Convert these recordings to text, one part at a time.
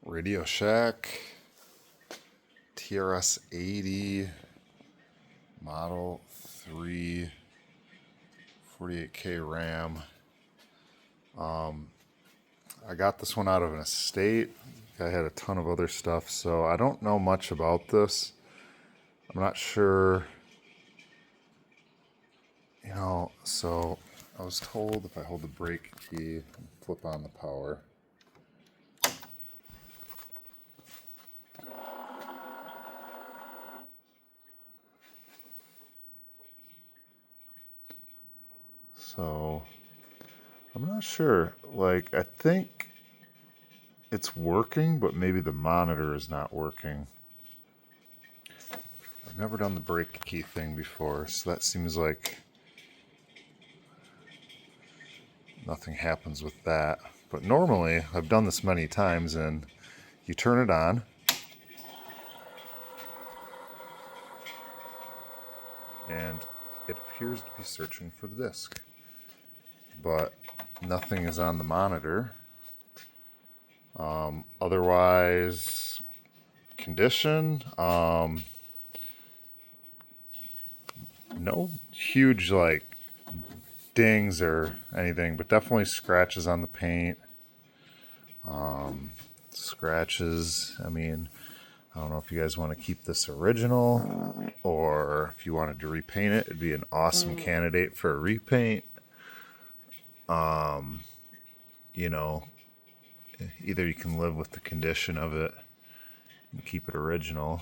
Radio Shack TRS-80 Model 3 48K RAM. I got this one out of an estate. I had a ton of other stuff, so I don't know much about this. I'm not sure, so I was told if I hold the brake key and flip on the power, so I'm not sure. Like, I think it's working, but maybe the monitor is not working. I've never done the brake key thing before, so that seems like nothing happens with that. But normally, I've done this many times, and you turn it on, and it appears to be searching for the disc, but nothing is on the monitor. Otherwise, condition, no huge like dings or anything, but definitely scratches on the paint. Scratches, I mean, I don't know if you guys want to keep this original or if you wanted to repaint it. It'd be an awesome candidate for a repaint. Either you can live with the condition of it and keep it original,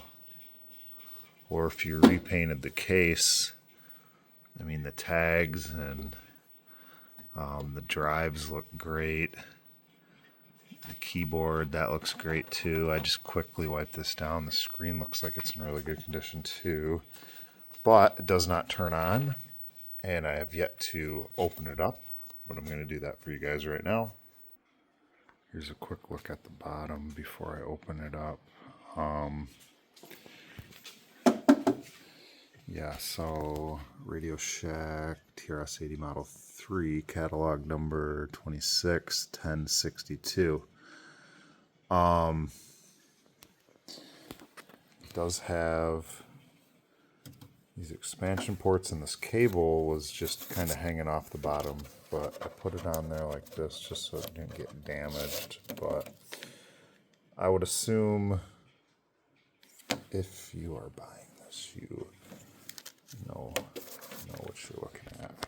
or if you repainted the case, I mean, the tags and the drives look great. The keyboard, that looks great too. I just quickly wiped this down. The screen looks like it's in really good condition too, but it does not turn on, and I have yet to open it up, but I'm going to do that for you guys right now. Here's a quick look at the bottom before I open it up. So Radio Shack TRS-80 Model 3, catalog number 261062. It does have these expansion ports, and this cable was just kind of hanging off the bottom, but I put it on there like this just so it didn't get damaged. But I would assume if you are buying this, you know what you're looking at.